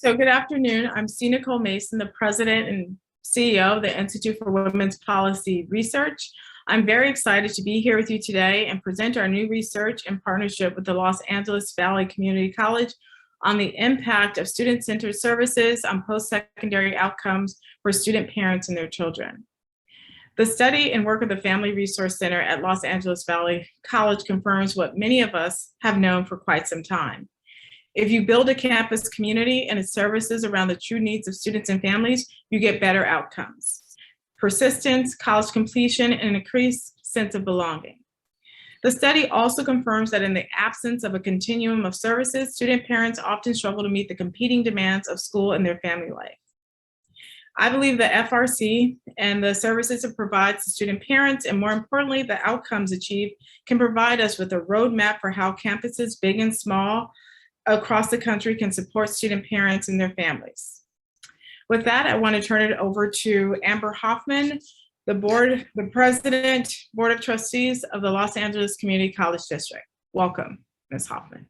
So good afternoon. I'm Nicole Mason, the President and CEO of the Institute for Women's Policy Research. I'm very excited to be here with you today and present our new research in partnership with the Los Angeles Valley Community College on the impact of student-centered services on post-secondary outcomes for student parents and their children. The study and work of the Family Resource Center at Los Angeles Valley College confirms what many of us have known for quite some time. If you build a campus community and its services around the true needs of students and families, you get better outcomes, persistence, college completion, and an increased sense of belonging. The study also confirms that in the absence of a continuum of services, student parents often struggle to meet the competing demands of school and their family life. I believe the FRC and the services it provides to student parents, and more importantly, the outcomes achieved, can provide us with a roadmap for how campuses, big and small, across the country can support student parents and their families. With that, I want to turn it over to Amber Hoffman, the President, Board of Trustees of the Los Angeles Community College District. Welcome, Ms. Hoffman.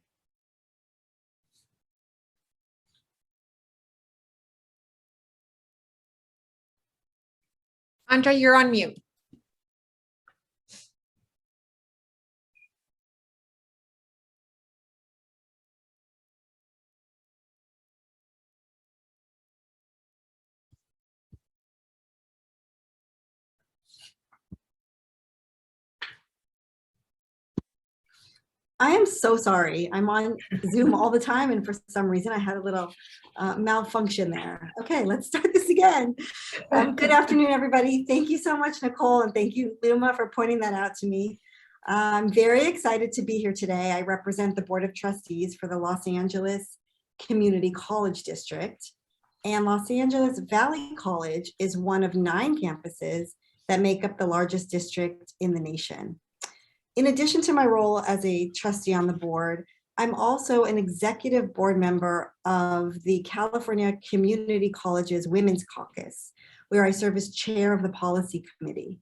Andra, you're on mute. I am so sorry. I'm on Zoom all the time, and for some reason I had a little malfunction there. Okay, let's start this again. Good afternoon, everybody. Thank you so much, Nicole, and thank you, Luma, for pointing that out to me. I'm very excited to be here today. I represent the Board of Trustees for the Los Angeles Community College District, and Los Angeles Valley College is one of 9 campuses that make up the largest district in the nation. In addition to my role as a trustee on the board, I'm also an executive board member of the California Community Colleges Women's Caucus, where I serve as chair of the policy committee.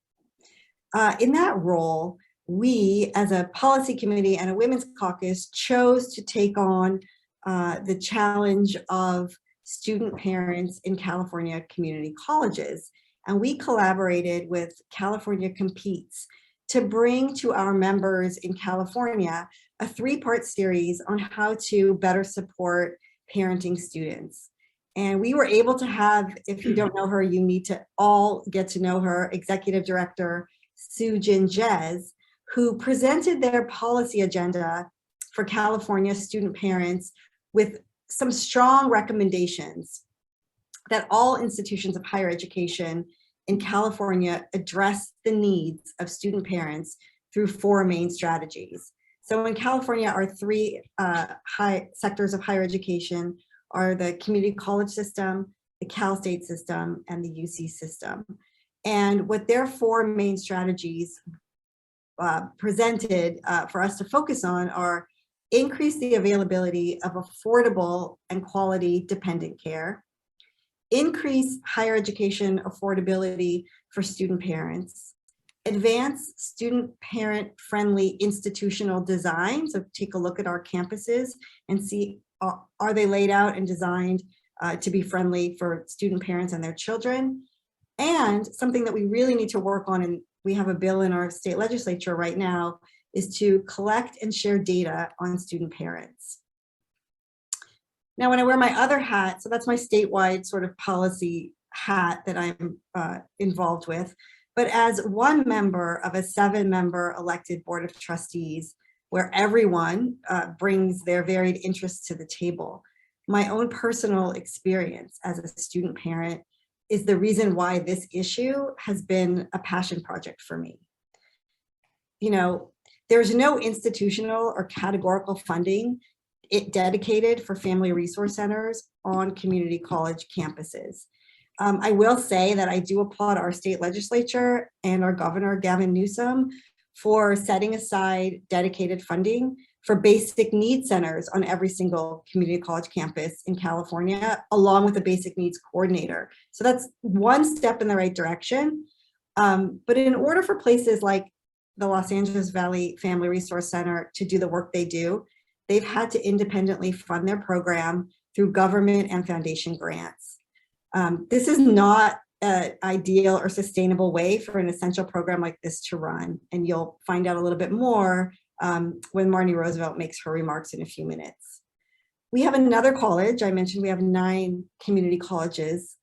In that role, we, as a policy committee and a women's caucus, chose to take on the challenge of student parents in California community colleges. And we collaborated with California Competes to bring to our members in California a 3-part series on how to better support parenting students. And we were able to have, if you don't know her, you need to all get to know her, Executive Director Sujin Jez, who presented their policy agenda for California student parents with some strong recommendations that all institutions of higher education in California address the needs of student parents through 4 main strategies. So in California, our 3 sectors of higher education are the community college system, the Cal State system, and the UC system. And what their 4 main strategies presented for us to focus on are increase the availability of affordable and quality dependent care, increase higher education affordability for student parents, advance student parent friendly institutional design. So take a look at our campuses and see, are they laid out and designed to be friendly for student parents and their children? And something that we really need to work on, and we have a bill in our state legislature right now, is to collect and share data on student parents. Now, when I wear my other hat, so that's my statewide sort of policy hat that I'm involved with, but as one member of a 7-member elected board of trustees, where everyone brings their varied interests to the table, my own personal experience as a student parent is the reason why this issue has been a passion project for me. You know, there's no institutional or categorical funding dedicated for family resource centers on community college campuses. I will say that I do applaud our state legislature and our governor, Gavin Newsom, for setting aside dedicated funding for basic needs centers on every single community college campus in California, along with a basic needs coordinator. So that's one step in the right direction. But in order for places like the Los Angeles Valley Family Resource Center to do the work they do, they've had to independently fund their program through government and foundation grants. This is not an ideal or sustainable way for an essential program like this to run, and you'll find out a little bit more when Marnie Roosevelt makes her remarks in a few minutes. We have another college. I mentioned we have 9 community colleges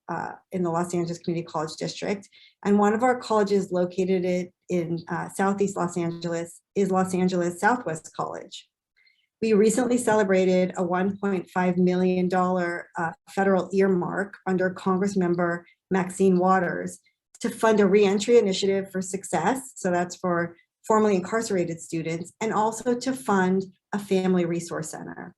in the Los Angeles Community College District, and one of our colleges located in Southeast Los Angeles is Los Angeles Southwest College. We recently celebrated a $1.5 million federal earmark under Congressmember Maxine Waters to fund a reentry initiative for success. So that's for formerly incarcerated students, and also to fund a family resource center.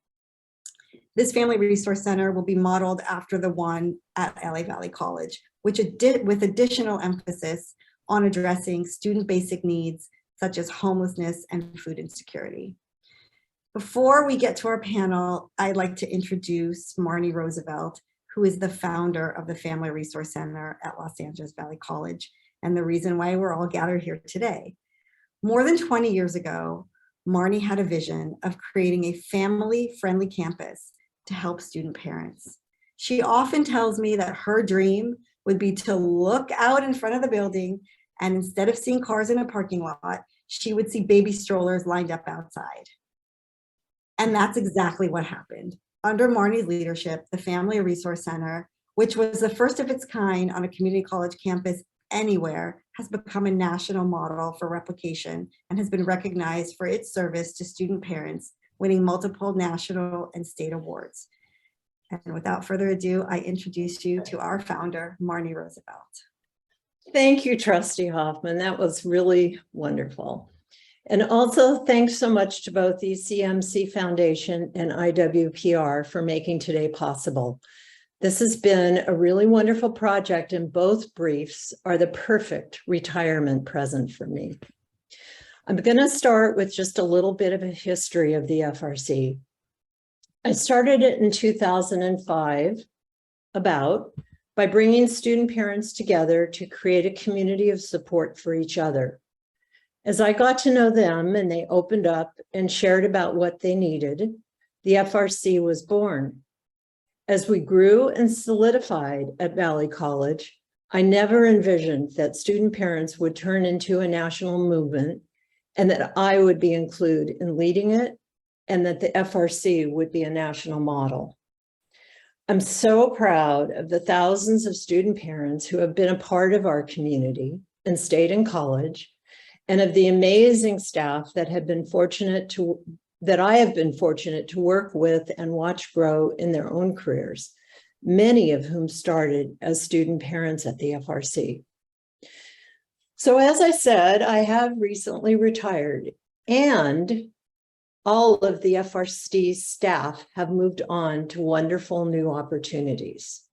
This family resource center will be modeled after the one at LA Valley College, with additional emphasis on addressing student basic needs such as homelessness and food insecurity. Before we get to our panel, I'd like to introduce Marnie Roosevelt, who is the founder of the Family Resource Center at Los Angeles Valley College, and the reason why we're all gathered here today. More than 20 years ago, Marnie had a vision of creating a family-friendly campus to help student parents. She often tells me that her dream would be to look out in front of the building, and instead of seeing cars in a parking lot, she would see baby strollers lined up outside. And that's exactly what happened. Under Marnie's leadership, the Family Resource Center, which was the first of its kind on a community college campus anywhere, has become a national model for replication and has been recognized for its service to student parents, winning multiple national and state awards. And without further ado, I introduce you to our founder, Marnie Roosevelt. Thank you, Trustee Hoffman. That was really wonderful. And also thanks so much to both ECMC Foundation and IWPR for making today possible. This has been a really wonderful project, and both briefs are the perfect retirement present for me. I'm going to start with just a little bit of a history of the FRC. I started it in 2005 by bringing student parents together to create a community of support for each other. As I got to know them and they opened up and shared about what they needed, the FRC was born. As we grew and solidified at Valley College, I never envisioned that student parents would turn into a national movement and that I would be included in leading it, and that the FRC would be a national model. I'm so proud of the thousands of student parents who have been a part of our community and stayed in college, and of the amazing staff that I have been fortunate to work with and watch grow in their own careers, many of whom started as student parents at the FRC. So as I said, I have recently retired, and all of the FRC staff have moved on to wonderful new opportunities.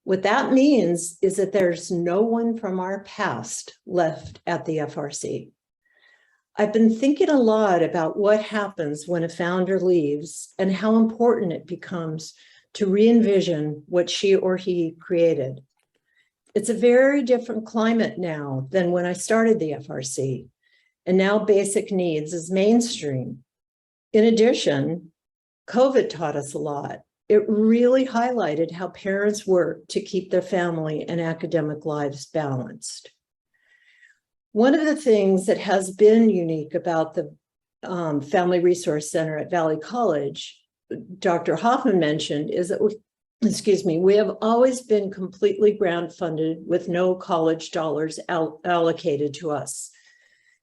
What that means is that there's no one from our past left at the FRC. I've been thinking a lot about what happens when a founder leaves and how important it becomes to re-envision what she or he created. It's a very different climate now than when I started the FRC, and now basic needs is mainstream. In addition, COVID taught us a lot. It really highlighted how parents work to keep their family and academic lives balanced. One of the things that has been unique about the Family Resource Center at Valley College, Dr. Hoffman mentioned, is that we have always been completely grant funded with no college dollars allocated to us.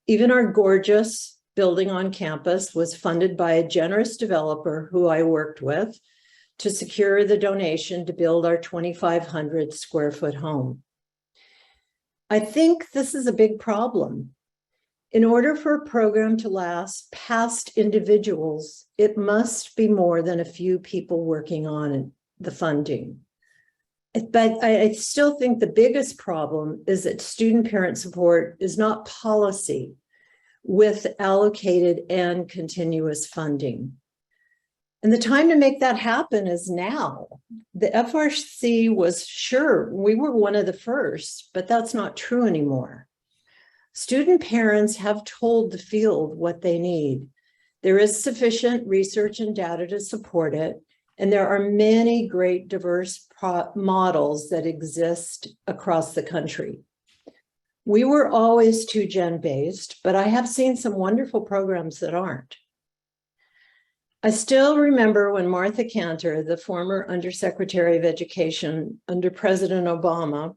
Even our gorgeous building on campus was funded by a generous developer who I worked with to secure the donation to build our 2,500 square foot home. I think this is a big problem. In order for a program to last past individuals, it must be more than a few people working on the funding. But I still think the biggest problem is that student parent support is not policy with allocated and continuous funding. And the time to make that happen is now. The FRC was sure we were one of the first, but that's not true anymore. Student parents have told the field what they need. There is sufficient research and data to support it, And there are many great diverse models that exist across the country. We were always 2-gen based, but I have seen some wonderful programs that aren't. I still remember when Martha Cantor, the former Undersecretary of Education under President Obama,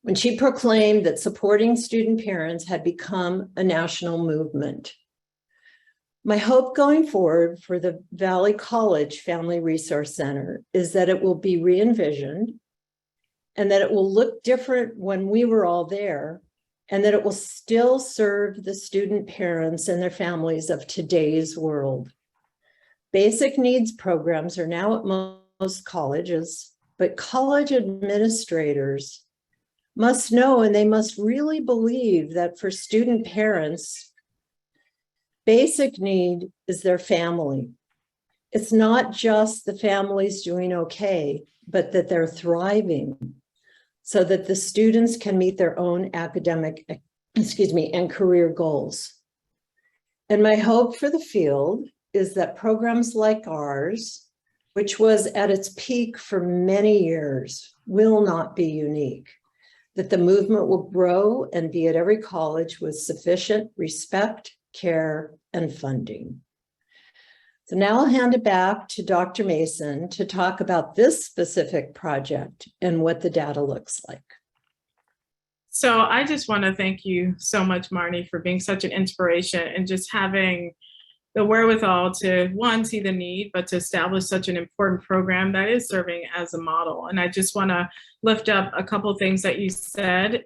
when she proclaimed that supporting student parents had become a national movement. My hope going forward for the Valley College Family Resource Center is that it will be re-envisioned and that it will look different when we were all there, and that it will still serve the student parents and their families of today's world. Basic needs programs are now at most colleges, but college administrators must know, and they must really believe, that for student parents, basic need is their family. It's not just the family's doing okay, but that they're thriving so that the students can meet their own academic, and career goals. And my hope for the field is that programs like ours, which was at its peak for many years, will not be unique, that the movement will grow and be at every college with sufficient respect, care, and funding. So now I'll hand it back to Dr. Mason to talk about this specific project and what the data looks like. So I just want to thank you so much, Marnie, for being such an inspiration and just having the wherewithal to, one, see the need, but to establish such an important program that is serving as a model. And I just want to lift up a couple of things that you said,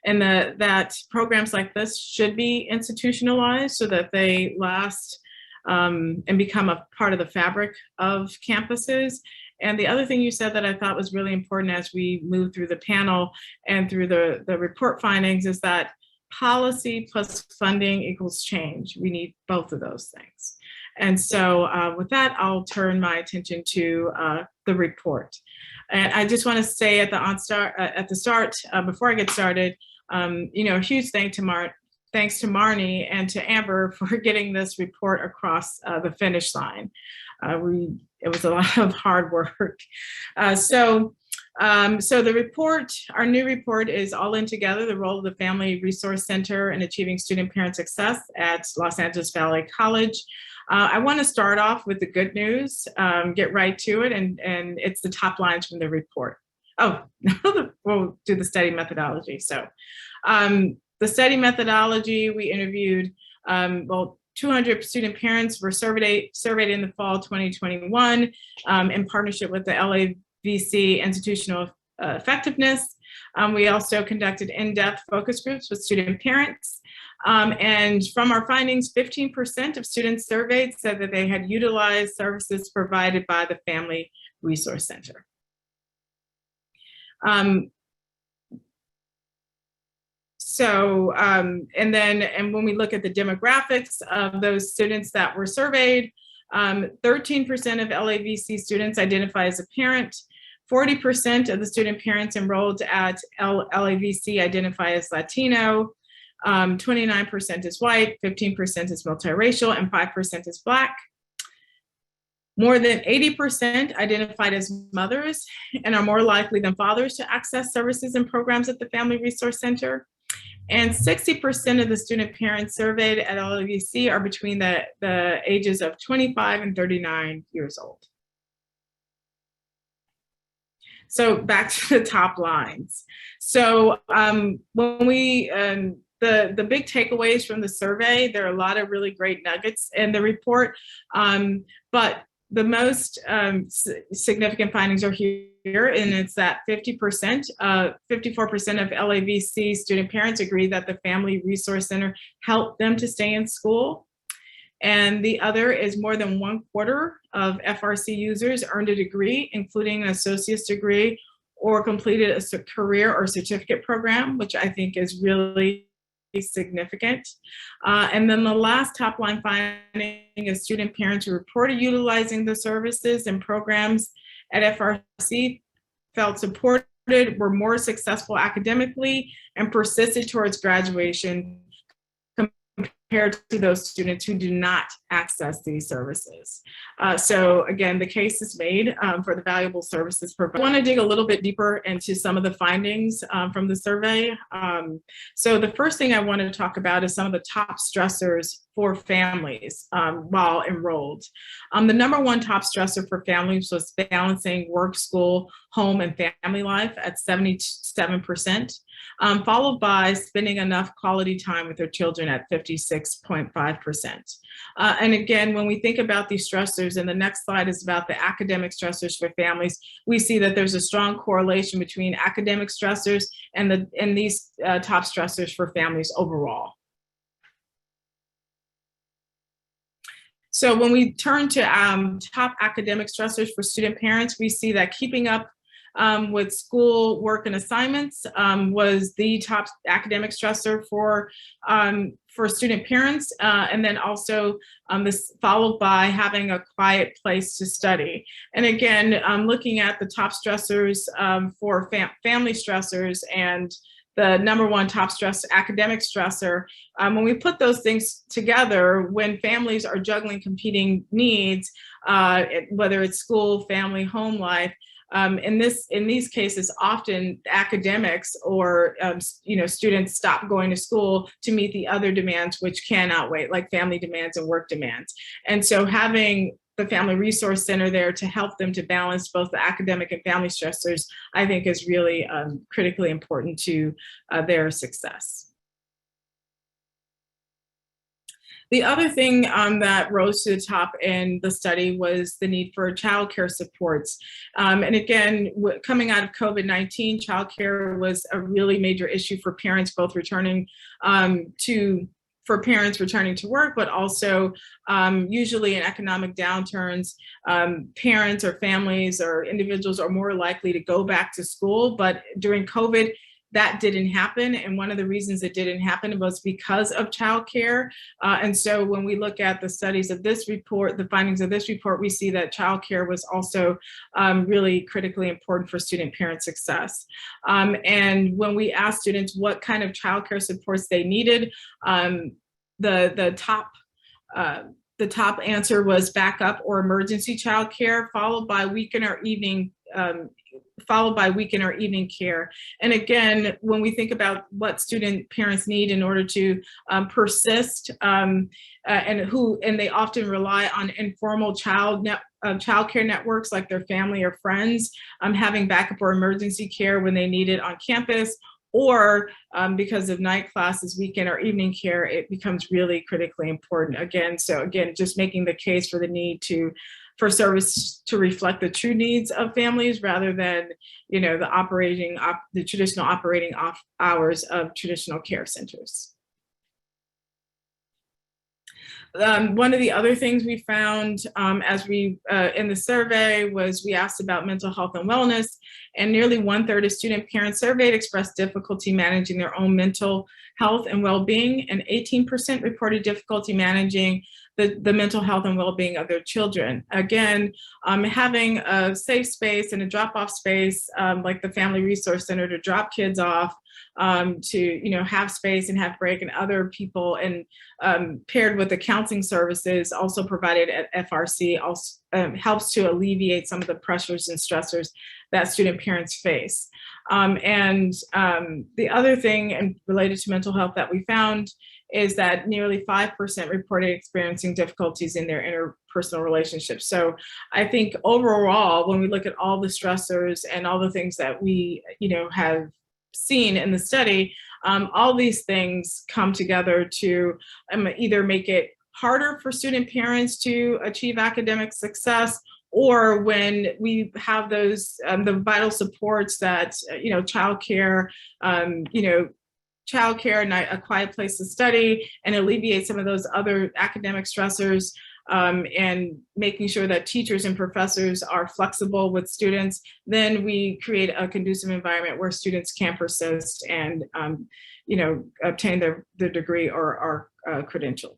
that programs like this should be institutionalized so that they last and become a part of the fabric of campuses. And the other thing you said that I thought was really important as we move through the panel and through the report findings is that policy plus funding equals change. We need both of those things. And so with that, I'll turn my attention to the report. And I just want to say at the start, before I get started, a huge thanks to Marnie and to Amber for getting this report across the finish line. It was a lot of hard work. So the report, our new report, is All In Together, the role of the Family Resource Center in achieving student parent success at Los Angeles Valley College. I want to start off with the good news, get right to it, and it's the top lines from the report. Oh, we'll do the study methodology. So the study methodology, we interviewed, 200 student parents were surveyed in the fall 2021 in partnership with the LAVC Institutional Effectiveness. We also conducted in-depth focus groups with student parents. And from our findings, 15% of students surveyed said that they had utilized services provided by the Family Resource Center. And when we look at the demographics of those students that were surveyed, 13% of LAVC students identify as a parent, 40% of the student parents enrolled at LAVC identify as Latino, 29% is white, 15% is multiracial, and 5% is Black. More than 80% identified as mothers and are more likely than fathers to access services and programs at the Family Resource Center. And 60% of the student parents surveyed at LAVC are between the ages of 25 and 39 years old. So back to the top lines. So when we, the big takeaways from the survey, there are a lot of really great nuggets in the report, but the most significant findings are here, and it's that 54% of LAVC student parents agree that the Family Resource Center helped them to stay in school. And the other is more than 1/4 of FRC users earned a degree, including an associate's degree, or completed a career or certificate program, which I think is really significant. And then the last top line finding is student parents who reported utilizing the services and programs at FRC felt supported, were more successful academically, and persisted towards graduation compared to those students who do not access these services. So again, the case is made for the valuable services provided. I want to dig a little bit deeper into some of the findings from the survey. So the first thing I want to talk about is some of the top stressors for families while enrolled. The number one top stressor for families was balancing work, school, home, and family life at 77%, followed by spending enough quality time with their children at 56.5%. And again, when we think about these stressors, and the next slide is about the academic stressors for families, we see that there's a strong correlation between academic stressors and these top stressors for families overall. So when we turn to top academic stressors for student parents, we see that keeping up with school work and assignments was the top academic stressor for student parents, and then also this followed by having a quiet place to study. And again, looking at the top stressors for family stressors and the number one top stress, academic stressor, when we put those things together, when families are juggling competing needs, whether it's school, family, home life, in these cases, often academics or students stop going to school to meet the other demands which cannot wait, like family demands and work demands. And so having the Family Resource Center there to help them to balance both the academic and family stressors, I think is really critically important to their success. The other thing that rose to the top in the study was the need for childcare supports. And again, coming out of COVID-19, childcare was a really major issue for parents, both returning to work, but also usually in economic downturns, parents or families or individuals are more likely to go back to school. But during COVID, that didn't happen. And one of the reasons it didn't happen was because of childcare. And so when we look at the studies of this report, the findings of this report, we see that childcare was also really critically important for student parent success. And when we asked students what kind of childcare supports they needed, the top answer was backup or emergency childcare, followed by weekend or evening care. And again, when we think about what student parents need in order to persist, and they often rely on informal childcare networks like their family or friends, having backup or emergency care when they need it on campus, or because of night classes, weekend or evening care, it becomes really critically important. Again, just making the case for the need for service to reflect the true needs of families rather than, the traditional operating hours of traditional care centers. One of the other things we found in the survey was we asked about mental health and wellness, and nearly 1/3 of student parents surveyed expressed difficulty managing their own mental health and well-being, and 18% reported difficulty managing the mental health and well-being of their children. Again, having a safe space and a drop-off space like the Family Resource Center to drop kids off, to have space and have break, and other people, and paired with the counseling services also provided at FRC also helps to alleviate some of the pressures and stressors that student parents face. The other thing and related to mental health that we found is that nearly 5% reported experiencing difficulties in their interpersonal relationships. So I think overall, when we look at all the stressors and all the things that we have seen in the study, all these things come together to either make it harder for student parents to achieve academic success, or when we have those the vital supports that childcare, childcare and a quiet place to study, and alleviate some of those other academic stressors, and making sure that teachers and professors are flexible with students, then we create a conducive environment where students can persist and obtain their degree or credential.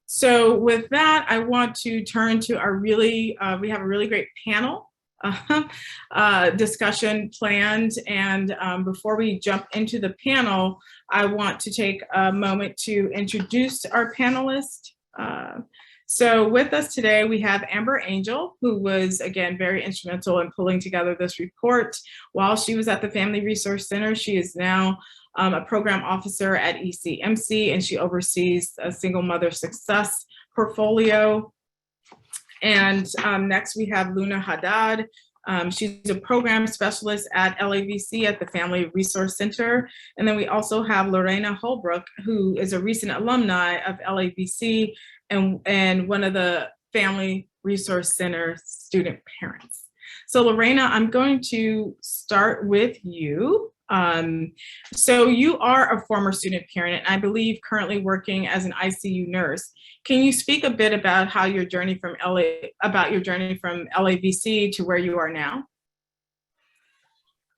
So with that, I want to turn to our we have a really great panel discussion planned. And before we jump into the panel, I want to take a moment to introduce our panelists. So with us today, we have Amber Angel, who was, again, very instrumental in pulling together this report. While she was at the Family Resource Center, she is now a program officer at ECMC, and she oversees a single mother success portfolio. And next we have Luna Haddad. She's a program specialist at LAVC at the Family Resource Center. And then we also have Lorena Holbrook, who is a recent alumni of LAVC and one of the Family Resource Center student parents. So Lorena, I'm going to start with you. So you are a former student parent, and I believe currently working as an ICU nurse. Can you speak a bit about how your journey from LAVC to where you are now?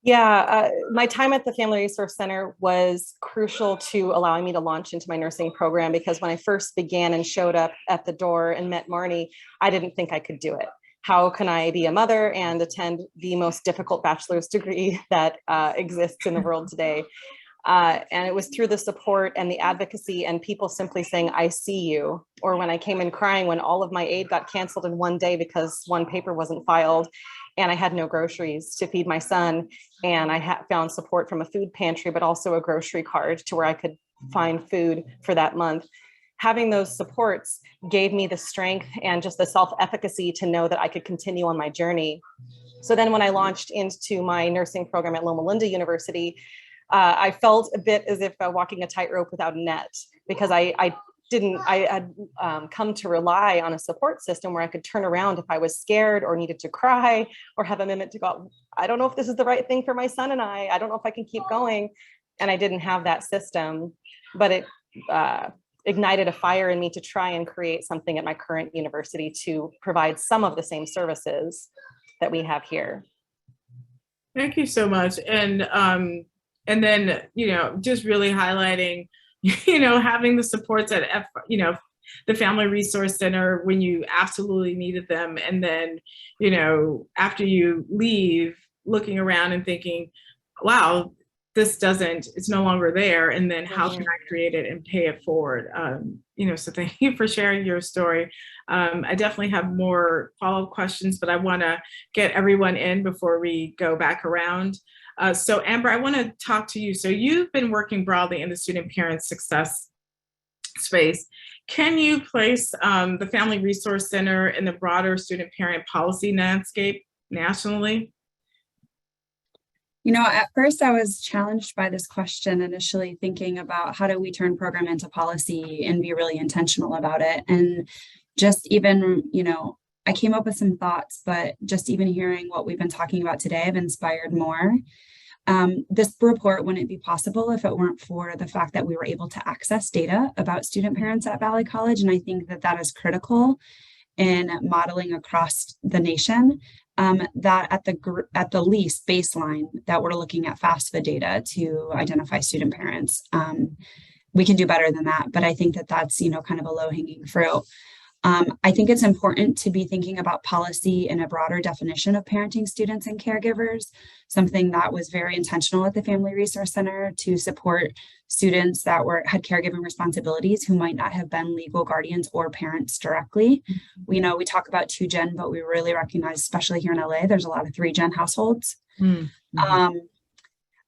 Yeah, my time at the Family Resource Center was crucial to allowing me to launch into my nursing program, because when I first began and showed up at the door and met Marnie, I didn't think I could do it. How can I be a mother and attend the most difficult bachelor's degree that exists in the world today? And it was through the support and the advocacy and people simply saying, I see you. Or when I came in crying, when all of my aid got canceled in one day because one paper wasn't filed and I had no groceries to feed my son. And I found support from a food pantry, but also a grocery card to where I could find food for that month. Having those supports gave me the strength and just the self-efficacy to know that I could continue on my journey. So then when I launched into my nursing program at Loma University, I felt a bit as if walking a tightrope without a net, because I had come to rely on a support system where I could turn around if I was scared or needed to cry or have a minute to go, I don't know if this is the right thing for my son and I don't know if I can keep going. And I didn't have that system, but it ignited a fire in me to try and create something at my current university to provide some of the same services that we have here. Thank you so much. And then, just really highlighting, having the supports at, the Family Resource Center when you absolutely needed them. And then, after you leave, looking around and thinking, wow, it's no longer there. And then how can I create it and pay it forward? So thank you for sharing your story. I definitely have more follow-up questions, but I want to get everyone in before we go back around. So Amber, I want to talk to you. So you've been working broadly in the student parent success space. Can you place the Family Resource Center in the broader student parent policy landscape nationally? At first I was challenged by this question, initially thinking about how do we turn program into policy and be really intentional about it. And just even, I came up with some thoughts, but just even hearing what we've been talking about today, I've inspired more. This report wouldn't be possible if it weren't for the fact that we were able to access data about student parents at Valley College. And I think that that is critical in modeling across the nation. That at the least baseline that we're looking at FAFSA data to identify student parents. We can do better than that, but I think that that's, kind of a low-hanging fruit. I think it's important to be thinking about policy in a broader definition of parenting students and caregivers, something that was very intentional at the Family Resource Center to support students that had caregiving responsibilities who might not have been legal guardians or parents directly. We talk about 2-gen, but we really recognize, especially here in LA, there's a lot of 3-gen households.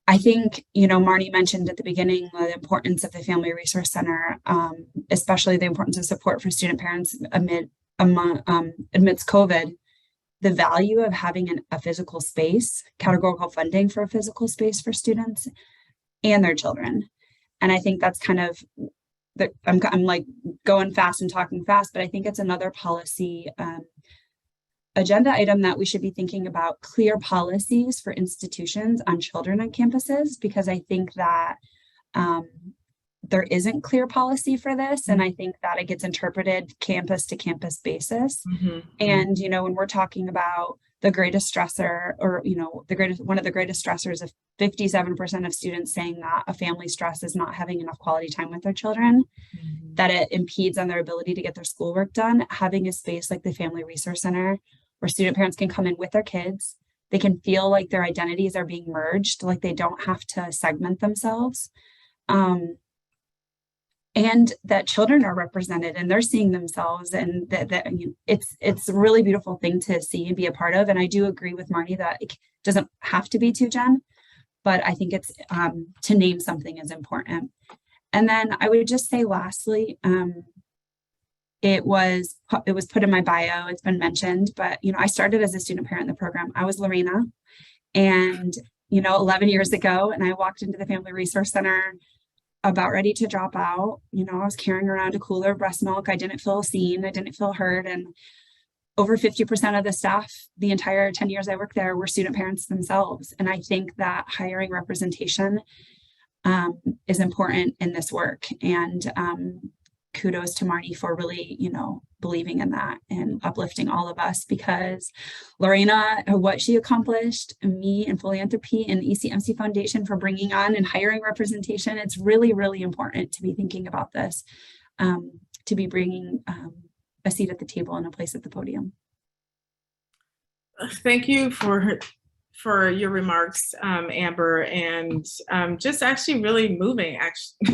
I think, Marnie mentioned at the beginning the importance of the Family Resource Center, especially the importance of support for student parents amidst COVID. The value of having a physical space, categorical funding for a physical space for students and their children. And I think that's kind of, I'm like going fast and talking fast, but I think it's another policy agenda item that we should be thinking about, clear policies for institutions on children on campuses, because I think that there isn't clear policy for this. And I think that it gets interpreted campus to campus basis. And, when we're talking about the greatest stressor or, one of the greatest stressors of 57% of students saying that a family stress is not having enough quality time with their children, that it impedes on their ability to get their schoolwork done. Having a space like the Family Resource Center where student parents can come in with their kids. They can feel like their identities are being merged, like they don't have to segment themselves. And that children are represented and they're seeing themselves, and that it's a really beautiful thing to see and be a part of. And I do agree with Marnie that it doesn't have to be 2-gen, but I think it's to name something is important. And then I would just say lastly, it was put in my bio, it's been mentioned, but I started as a student parent in the program. I was Lorena, and 11 years ago, and I walked into the Family Resource Center about ready to drop out. I was carrying around a cooler of breast milk. I didn't feel seen. I didn't feel heard. And over 50% of the staff, the entire 10 years I worked there, were student parents themselves. And I think that hiring representation is important in this work. And kudos to Marnie for really, believing in that and uplifting all of us, because Lorena, what she accomplished, me and Philanthropy and the ECMC Foundation for bringing on and hiring representation, it's really, really important to be thinking about this, to be bringing a seat at the table and a place at the podium. Thank you for your remarks, Amber, and just actually really moving,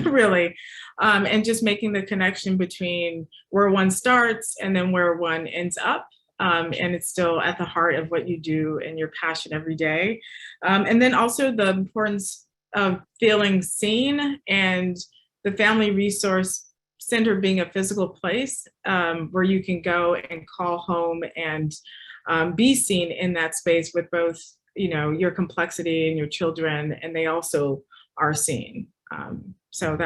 really, and just making the connection between where one starts and then where one ends up. And it's still at the heart of what you do and your passion every day. And then also the importance of feeling seen, and the Family Resource Center being a physical place where you can go and call home and be seen in that space with both your complexity and your children, and they also are seen. So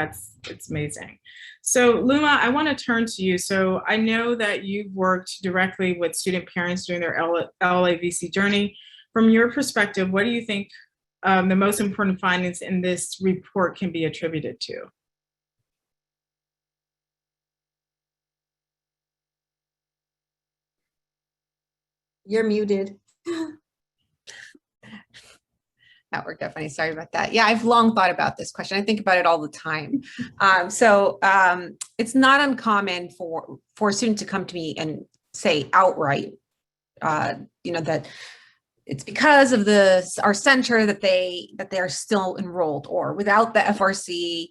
it's amazing. So Luma, I want to turn to you. So I know that you've worked directly with student parents during their LAVC journey. From your perspective, what do you think the most important findings in this report can be attributed to? You're muted. That worked out funny. Sorry about that. Yeah, I've long thought about this question. I think about it all the time. It's not uncommon for a student to come to me and say outright, that it's because of our center that they are still enrolled, or without the FRC,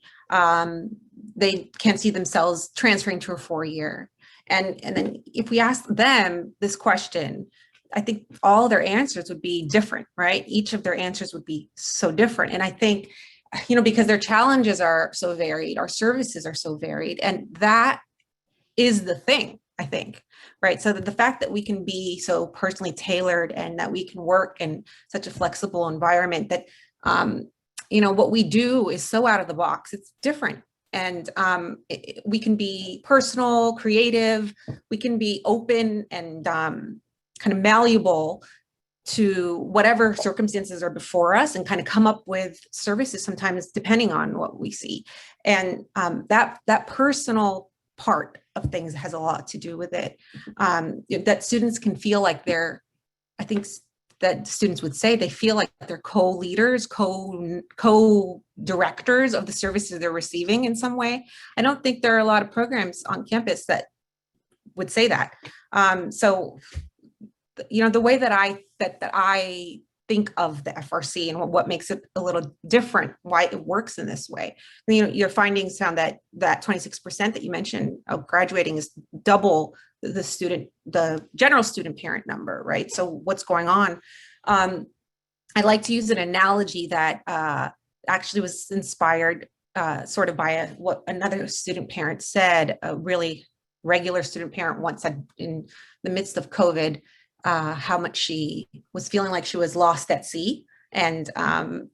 they can't see themselves transferring to a 4-year. And then if we ask them this question, I think all their answers would be different, right? Each of their answers would be so different. And I think, because their challenges are so varied, our services are so varied, and that is the thing, I think, right? So that the fact that we can be so personally tailored and that we can work in such a flexible environment, that, what we do is so out of the box, it's different. And we can be personal, creative, we can be open and kind of malleable to whatever circumstances are before us, and kind of come up with services sometimes depending on what we see. And that personal part of things has a lot to do with it. That students can feel like I think that students would say they feel like they're co-leaders, co-directors of the services they're receiving in some way. I don't think there are a lot of programs on campus that would say that. The way that I think of the FRC and what makes it a little different, why it works in this way. Your findings found that 26% that you mentioned of graduating is double the general student parent number, right? So what's going on? I like to use an analogy that actually was inspired sort of by what another student parent said, a really regular student parent once said in the midst of COVID, how much she was feeling like she was lost at sea, and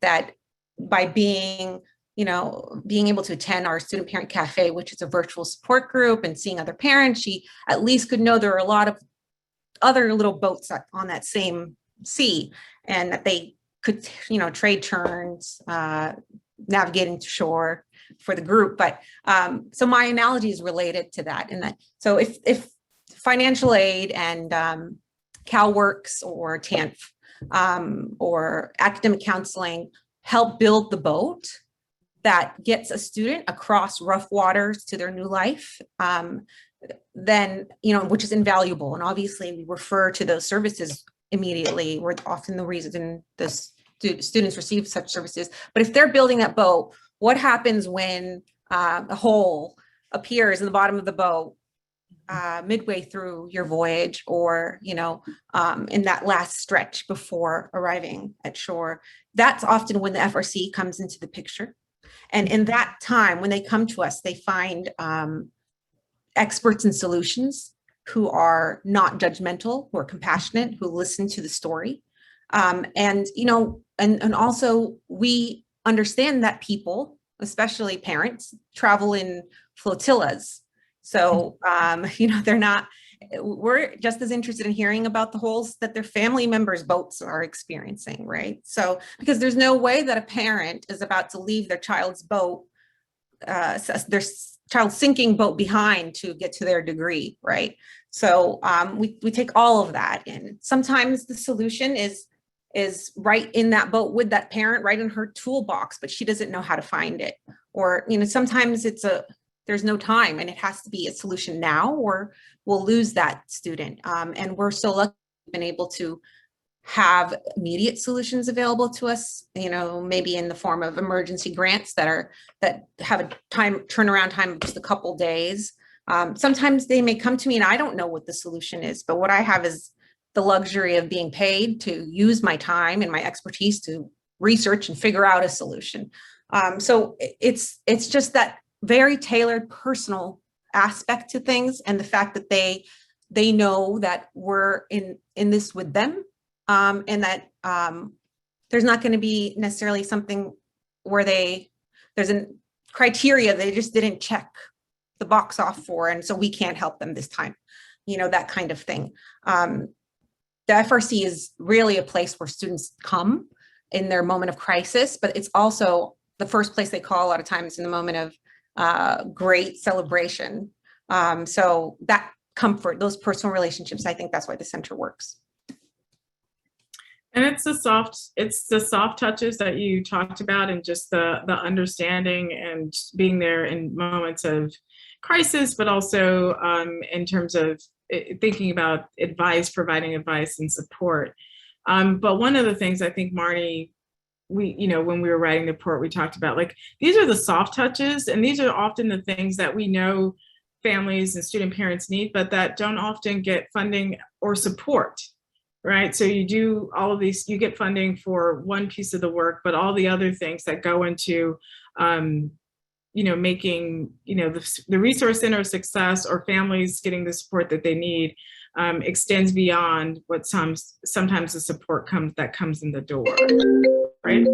that by being able to attend our student parent cafe, which is a virtual support group, and seeing other parents, she at least could know there are a lot of other little boats on that same sea, and that they could, trade turns, navigating to shore for the group. But so my analogy is related to that, in that, so if financial aid and CalWorks or TANF or academic counseling help build the boat that gets a student across rough waters to their new life, then, which is invaluable. And obviously we refer to those services immediately. We're often the reason the students receive such services. But if they're building that boat, what happens when a hole appears in the bottom of the boat midway through your voyage, or, in that last stretch before arriving at shore? That's often when the FRC comes into the picture. And in that time, when they come to us, they find experts in solutions who are not judgmental, who are compassionate, who listen to the story. And also we understand that people, especially parents, travel in flotillas. So, we're just as interested in hearing about the holes that their family members' boats are experiencing, right? So, because there's no way that a parent is about to leave their child's boat, their child's sinking boat behind to get to their degree, right? So we take all of that in. Sometimes the solution is right in that boat with that parent, right in her toolbox, but she doesn't know how to find it. Or, sometimes there's no time and it has to be a solution now, or we'll lose that student. And we're so lucky we've been able to have immediate solutions available to us, maybe in the form of emergency grants that have a turnaround time of just a couple days. Sometimes they may come to me and I don't know what the solution is, but what I have is the luxury of being paid to use my time and my expertise to research and figure out a solution. So it's just that very tailored personal aspect to things, and the fact that they know that we're in this with them, and that there's not going to be necessarily something where there's a criteria they just didn't check the box off for, and so we can't help them this time, that kind of thing. The FRC is really a place where students come in their moment of crisis, but it's also the first place they call a lot of times in the moment of great celebration. So that comfort, those personal relationships, I think that's why the center works. And it's the soft touches that you talked about, and just the understanding and being there in moments of crisis, but also in terms of thinking about advice, providing advice and support. But one of the things I think, Marnie, when we were writing the report, we talked about, like, these are the soft touches, and these are often the things that we know families and student parents need, but that don't often get funding or support, right? So you do all of these, you get funding for one piece of the work, but all the other things that go into, making, the resource center a success, or families getting the support that they need, extends beyond what sometimes the support comes in the door, right?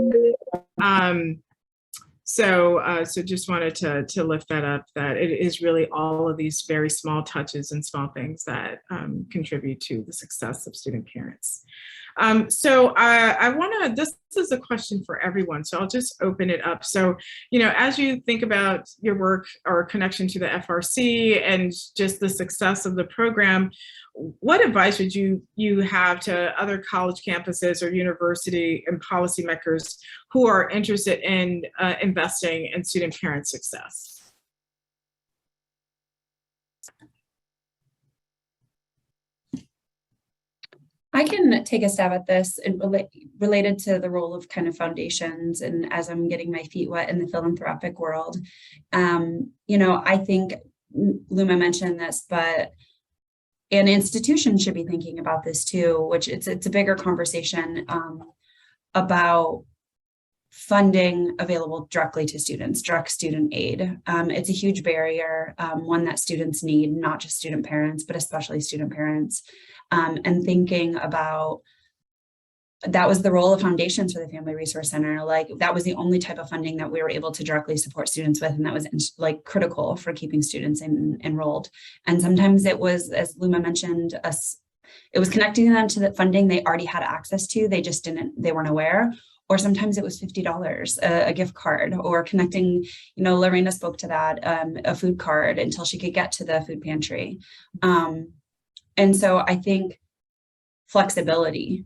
So just wanted to lift that up, that it is really all of these very small touches and small things that contribute to the success of student parents. So I want to, this is a question for everyone, so I'll just open it up. So, as you think about your work or connection to the FRC and just the success of the program, what advice would you have to other college campuses or university and policymakers who are interested in investing in student parent success? I can take a stab at this, and related to the role of kind of foundations, and as I'm getting my feet wet in the philanthropic world. I think Luma mentioned this, but an institution should be thinking about this too, which it's a bigger conversation about funding available directly to students, direct student aid. It's a huge barrier, one that students need, not just student parents, but especially student parents. And thinking about, that was the role of foundations for the Family Resource Center. Like, that was the only type of funding that we were able to directly support students with, and that was critical for keeping students enrolled. And sometimes it was, as Luma mentioned, it was connecting them to the funding they already had access to, they weren't aware. Or sometimes it was $50, a gift card, or connecting, Lorena spoke to that, a food card until she could get to the food pantry. And so I think flexibility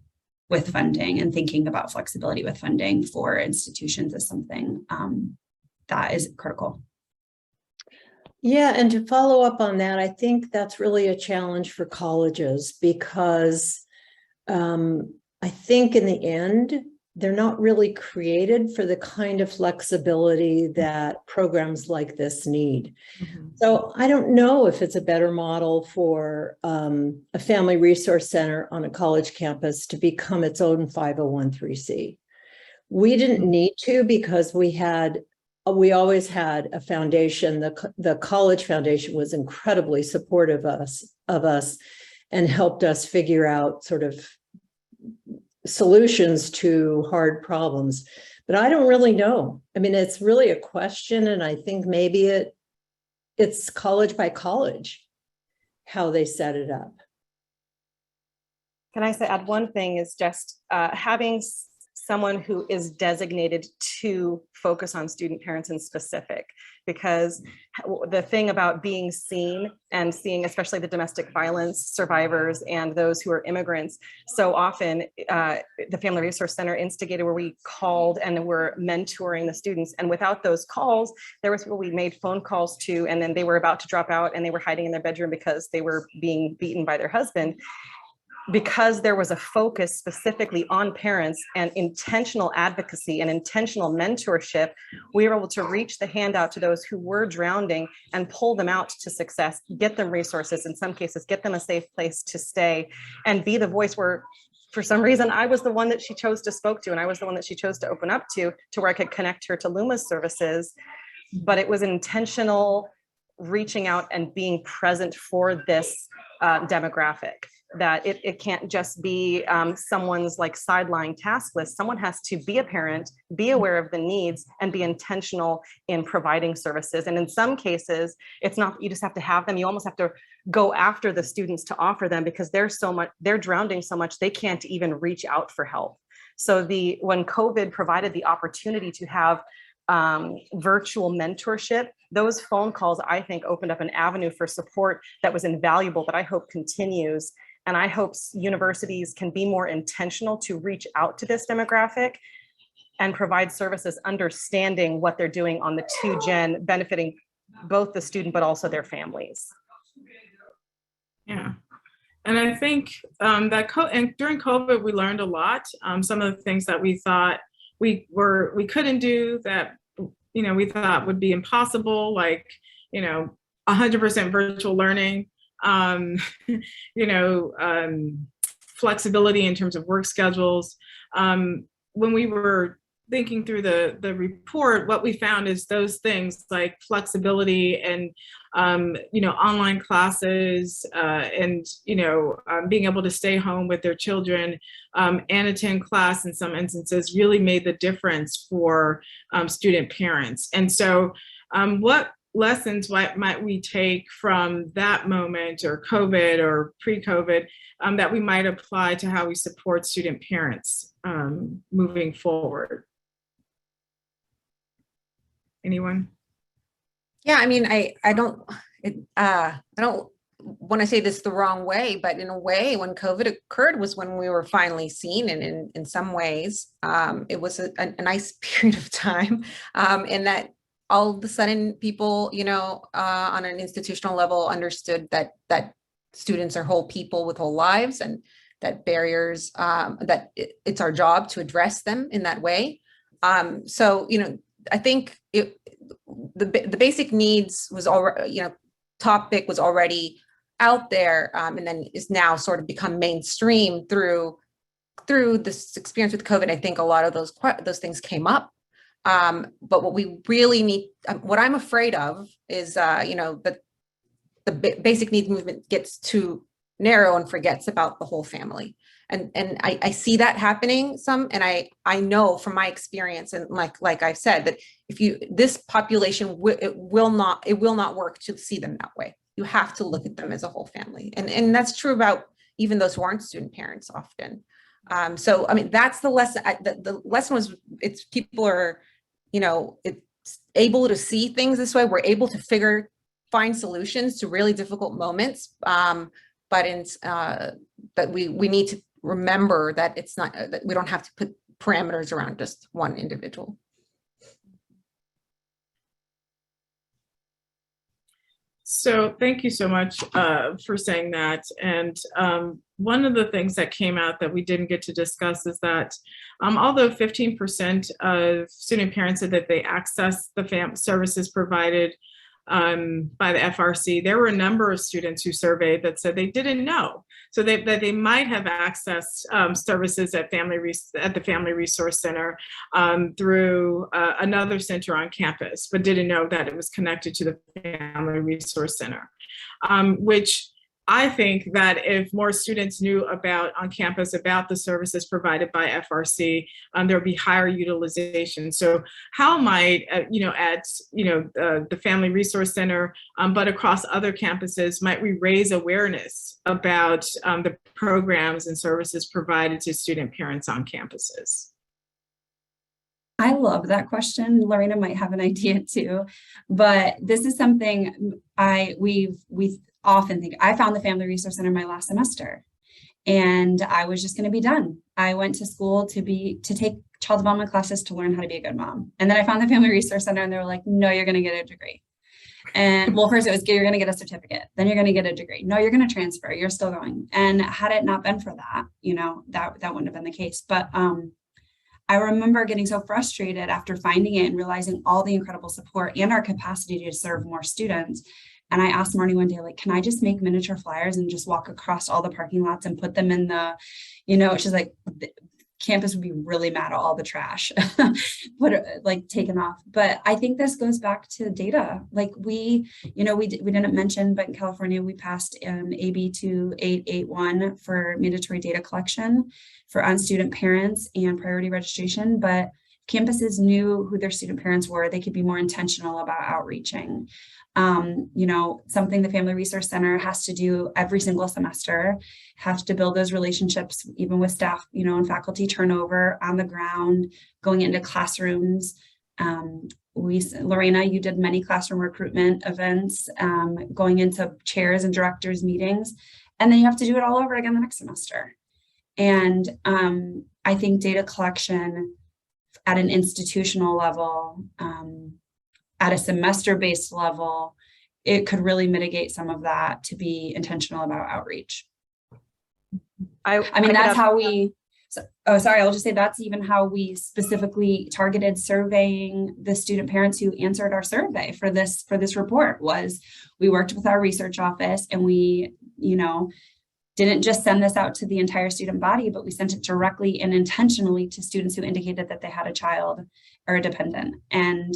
with funding, and thinking about flexibility with funding for institutions is something that is critical. Yeah, and to follow up on that, I think that's really a challenge for colleges because I think in the end, they're not really created for the kind of flexibility that programs like this need. So I don't know if it's a better model for a family resource center on a college campus to become its own 501(c)(3). We didn't need to because we always had a foundation. The college foundation was incredibly supportive of us and helped us figure out sort of solutions to hard problems. But I don't really know. I mean, it's really a question, and I think maybe it's college by college how they set it up. Can I add one thing is just having someone who is designated to focus on student parents in specific, because the thing about being seen and seeing, especially the domestic violence survivors and those who are immigrants, so often the Family Resource Center instigated where we called and were mentoring the students. And without those calls, there was people we made phone calls to, and then they were about to drop out and they were hiding in their bedroom because they were being beaten by their husband. Because there was a focus specifically on parents and intentional advocacy and intentional mentorship, we were able to reach the hand out to those who were drowning and pull them out to success, get them resources, in some cases, get them a safe place to stay, and be the voice where, for some reason, I was the one that she chose to spoke to, and I was the one that she chose to open up to where I could connect her to Luma's services. But it was intentional reaching out and being present for this demographic. That it can't just be someone's like sideline task list. Someone has to be a parent, be aware of the needs, and be intentional in providing services. And in some cases, it's not, you just have to have them. You almost have to go after the students to offer them because they're drowning so much, they can't even reach out for help. So when COVID provided the opportunity to have virtual mentorship, those phone calls, I think, opened up an avenue for support that was invaluable, that I hope continues. And I hope universities can be more intentional to reach out to this demographic and provide services understanding what they're doing on the 2-gen, benefiting both the student but also their families. Yeah. And I think that during COVID, we learned a lot. Some of the things that we thought we couldn't do that, we thought would be impossible, like, 100% virtual learning. Flexibility in terms of work schedules. When we were thinking through the report, what we found is those things like flexibility and, online classes and, being able to stay home with their children and attend class in some instances really made the difference for student parents. And so what lessons might we take from that moment or COVID or pre-COVID that we might apply to how we support student parents moving forward? Anyone? Yeah, I mean, I don't want to say this the wrong way, but in a way, when COVID occurred was when we were finally seen, and in some ways, it was a nice period of time, in that all of a sudden people, on an institutional level understood that students are whole people with whole lives, and that barriers, that it's our job to address them in that way. So, I think the basic needs was already, topic was already out there, and then is now sort of become mainstream through this experience with COVID. I think a lot of those things came up. But what we really need, what I'm afraid of is, that the basic needs movement gets too narrow and forgets about the whole family. And I see that happening some, and I know from my experience, and like I said, that this population, it will not work to see them that way. You have to look at them as a whole family. And that's true about even those who aren't student parents often. So, I mean, that's the lesson. The lesson was, it's people are, it's able to see things this way. We're able to find solutions to really difficult moments. But we need to remember that it's not, that we don't have to put parameters around just one individual. So thank you so much for saying that. And one of the things that came out that we didn't get to discuss is that although 15% of student parents said that they access the services provided by the FRC, there were a number of students who surveyed that said they didn't know. So that they might have accessed services at the Family Resource Center through another center on campus, but didn't know that it was connected to the Family Resource Center, which I think that if more students knew on campus about the services provided by FRC, there would be higher utilization. So how might, at the Family Resource Center, but across other campuses, might we raise awareness about the programs and services provided to student parents on campuses? I love that question. Lorena might have an idea too, but this is something we often think. I found the Family Resource Center my last semester, and I was just going to be done. I went to school to take child development classes to learn how to be a good mom. And then I found the Family Resource Center, and they were like, no, you're going to get a degree. And well, first it was, you're going to get a certificate, then you're going to get a degree. No, you're going to transfer, you're still going. And had it not been for that, that wouldn't have been the case. But I remember getting so frustrated after finding it and realizing all the incredible support and our capacity to serve more students. And I asked Marnie one day, like, can I just make miniature flyers and just walk across all the parking lots and put them in the, she's like, the campus would be really mad at all the trash, taken off. But I think this goes back to data. Like we didn't mention, but in California, we passed AB 2881 for mandatory data collection for on-student parents and priority registration. But campuses knew who their student parents were. They could be more intentional about outreaching. Something the Family Resource Center has to do every single semester, have to build those relationships, even with staff, and faculty turnover on the ground, going into classrooms. Lorena, you did many classroom recruitment events, going into chairs and directors meetings, and then you have to do it all over again the next semester. And I think data collection at an institutional level, at a semester-based level, it could really mitigate some of that to be intentional about outreach. That's how we, I'll just say that's even how we specifically targeted surveying the student parents who answered our survey for this report. Was we worked with our research office, and we, didn't just send this out to the entire student body, but we sent it directly and intentionally to students who indicated that they had a child or a dependent. And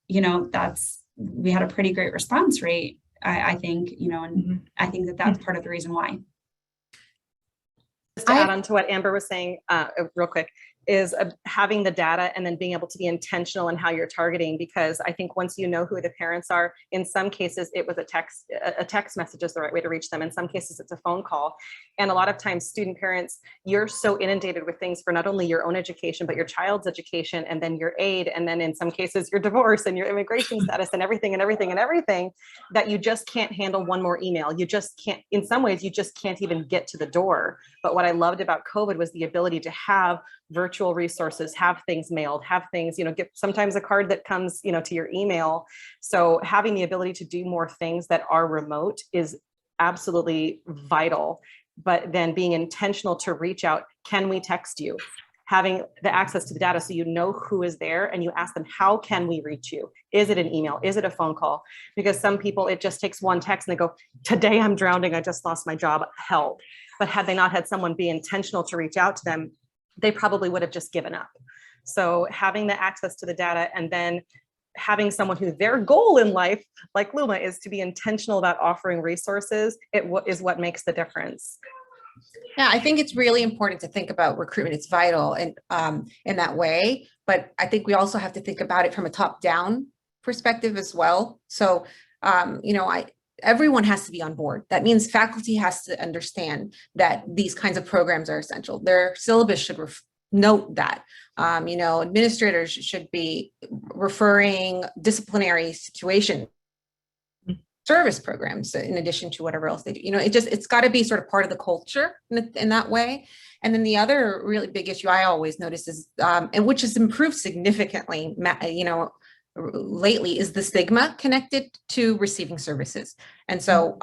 we had a pretty great response rate, I think, and I think that's part of the reason why. Just to add on to what Amber was saying, real quick, is having the data and then being able to be intentional in how you're targeting, because I think once you know who the parents are, in some cases it was a text message is the right way to reach them. In some cases it's a phone call. And a lot of times student parents, you're so inundated with things for not only your own education, but your child's education, and then your aid, and then in some cases your divorce and your immigration status and everything that you just can't handle one more email. You just can't, in some ways you just can't even get to the door. But what I loved about COVID was the ability to have virtual resources, have things mailed, have things, get sometimes a card that comes, to your email. So having the ability to do more things that are remote is absolutely vital. But then being intentional to reach out, can we text you? Having the access to the data so you know who is there, and you ask them, how can we reach you? Is it an email? Is it a phone call? Because some people, it just takes one text and they go, today I'm drowning, I just lost my job, help. But had they not had someone be intentional to reach out to them, they probably would have just given up. So having the access to the data, and then having someone who their goal in life, like Luma, is to be intentional about offering resources, is what makes the difference. Yeah, I think it's really important to think about recruitment. It's vital and in that way, but I think we also have to think about it from a top-down perspective as well. So, everyone has to be on board. That means faculty has to understand that these kinds of programs are essential. Their syllabus should note that. Administrators should be referring disciplinary situation service programs in addition to whatever else they do. It's got to be sort of part of the culture in that way. And then the other really big issue I always notice is, and which has improved significantly, lately is the stigma connected to receiving services. And so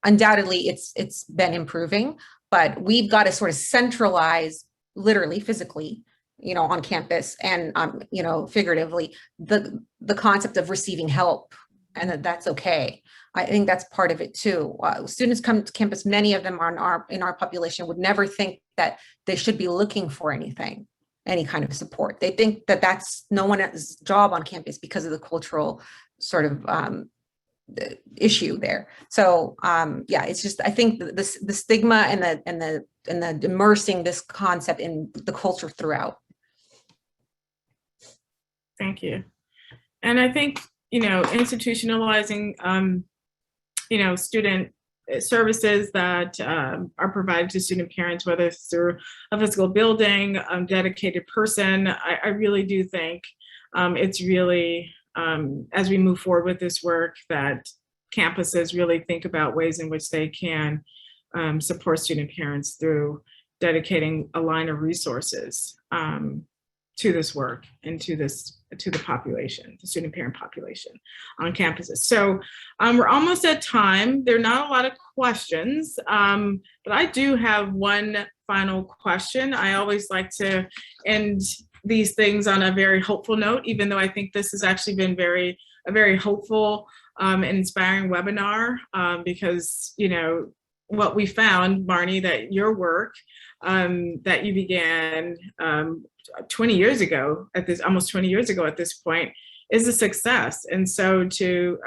undoubtedly it's been improving, but we've got to sort of centralize, literally, physically, on campus and, figuratively, the concept of receiving help, and that's okay. I think that's part of it too. Students come to campus, many of them are in our population would never think that they should be looking for anything, any kind of support. They think that that's no one's job on campus because of the cultural sort of the issue there. So yeah, it's just, I think the stigma and the immersing this concept in the culture throughout. Thank you. And I think, institutionalizing, student services that are provided to student parents, whether it's through a physical building, dedicated person, I really do think it's really, as we move forward with this work, that campuses really think about ways in which they can support student parents through dedicating a line of resources to this work and to the population, the student parent population on campuses. So we're almost at time. There are not a lot of questions, but I do have one final question. I always like to end these things on a very hopeful note, even though I think this has actually been a very hopeful and inspiring webinar, because what we found, Marnie, that your work that you began 20 years ago almost 20 years ago at this point, is a success. And so to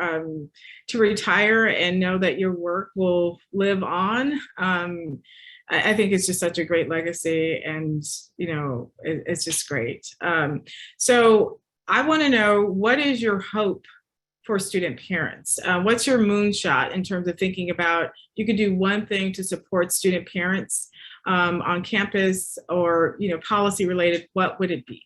retire and know that your work will live on, I think it's just such a great legacy, and it's just great. So I want to know, what is your hope for student parents? What's your moonshot in terms of thinking about, you could do one thing to support student parents on campus, or policy related, what would it be?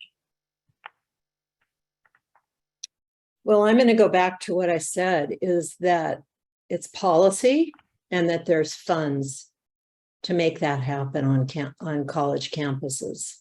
Well, I'm going to go back to what I said, is that it's policy and that there's funds to make that happen on college campuses.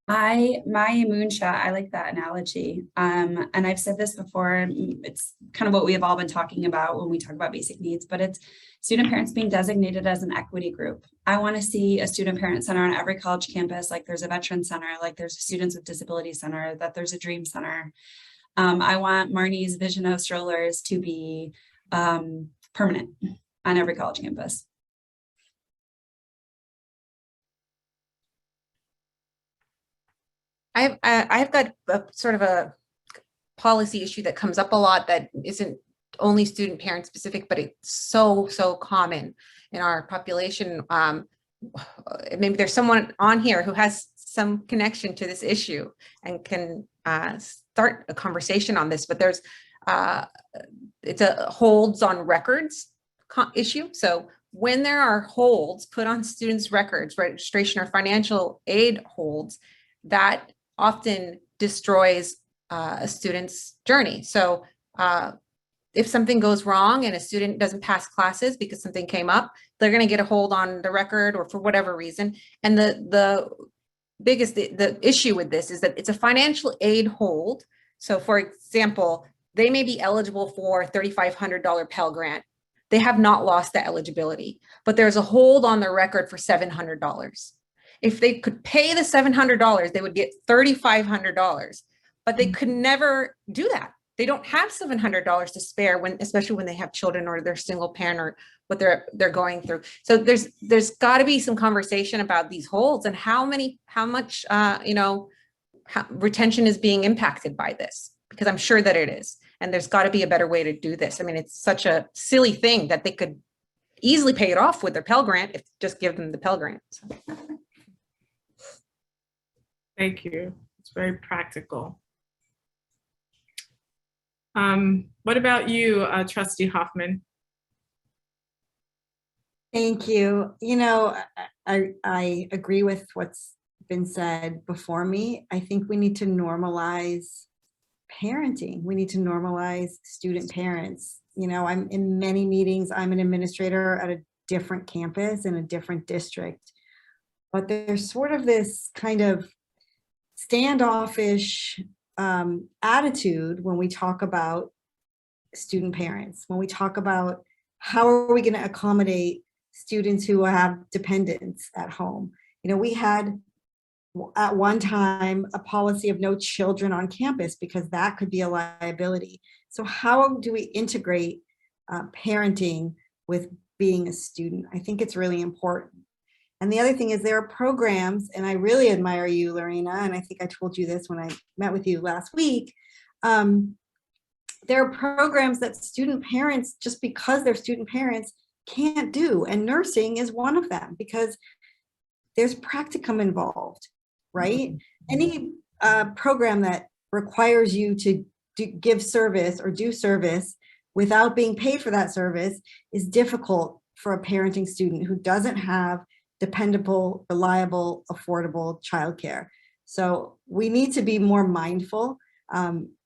My moonshot, I like that analogy. And I've said this before, it's kind of what we have all been talking about when we talk about basic needs, but it's student parents being designated as an equity group. I want to see a student parent center on every college campus, like there's a veteran center, like there's a students with disability center, that there's a dream center. I want Marnie's vision of strollers to be permanent on every college campus. I've got a sort of a policy issue that comes up a lot that isn't only student parent specific, but it's so common in our population. Maybe there's someone on here who has some connection to this issue and can start a conversation on this, but there's it's a holds on records issue. So when there are holds put on students' records, registration or financial aid holds, that often destroys a student's journey. So if something goes wrong and a student doesn't pass classes because something came up, they're going to get a hold on the record or for whatever reason. And the biggest the issue with this is that it's a financial aid hold. So for example, they may be eligible for a $3,500 Pell Grant. They have not lost the eligibility, but there's a hold on the record for $700. If they could pay the $700, they would get $3,500, but they could never do that. They don't have $700 to spare, especially when they have children or they're single parent or what they're going through. So there's got to be some conversation about these holds and how much retention is being impacted by this, because I'm sure that it is. And there's got to be a better way to do this. I mean, it's such a silly thing that they could easily pay it off with their Pell Grant if just give them the Pell Grant. So. Thank you. It's very practical. What about you, Trustee Hoffman? Thank you. I agree with what's been said before me. I think we need to normalize parenting. We need to normalize student parents. I'm in many meetings. I'm an administrator at a different campus in a different district, but there's sort of this kind of standoffish attitude when we talk about student parents, when we talk about how are we going to accommodate students who have dependents at home. You know, we had at one time a policy of no children on campus because that could be a liability. So how do we integrate parenting with being a student? I think it's really important. And the other thing is there are programs, and I really admire you, Lorena, and I think I told you this when I met with you last week. There are programs that student parents, just because they're student parents, can't do. And nursing is one of them because there's practicum involved, right? Any program that requires you to give service or do service without being paid for that service is difficult for a parenting student who doesn't have dependable, reliable, affordable childcare. So we need to be more mindful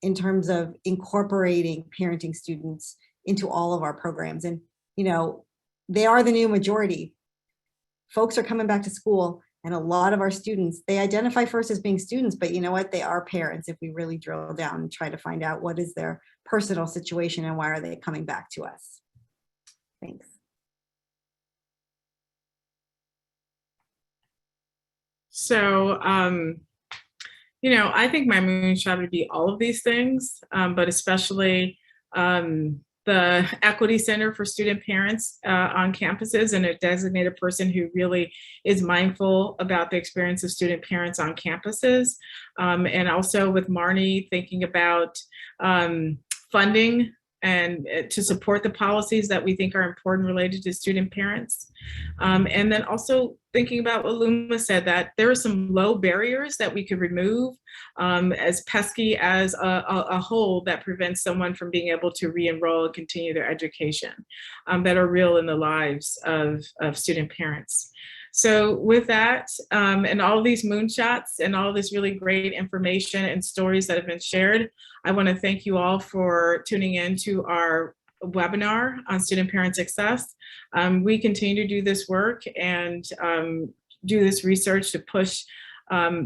in terms of incorporating parenting students into all of our programs. And, you know, they are the new majority. Folks are coming back to school, and a lot of our students, they identify first as being students, but you know what? They are parents if we really drill down and try to find out what is their personal situation and why are they coming back to us. Thanks. So, you know, I think my moonshot would be all of these things, but especially the Equity Center for Student Parents on campuses and a designated person who really is mindful about the experience of student parents on campuses. And also with Marnie thinking about funding and to support the policies that we think are important related to student parents. And then also thinking about what Luma said, that there are some low barriers that we could remove, as pesky as a hole that prevents someone from being able to re-enroll and continue their education, that are real in the lives of student parents. So with that, and all of these moonshots and all this really great information and stories that have been shared, I want to thank you all for tuning in to our webinar on student parent success. We continue to do this work and do this research to push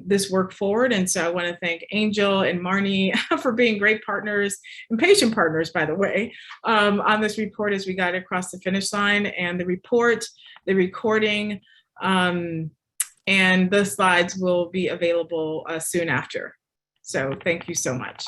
this work forward. And so I want to thank Angel and Marnie for being great partners and patient partners, by the way, on this report as we got across the finish line. And the report, the recording, and the slides will be available soon after. So thank you so much.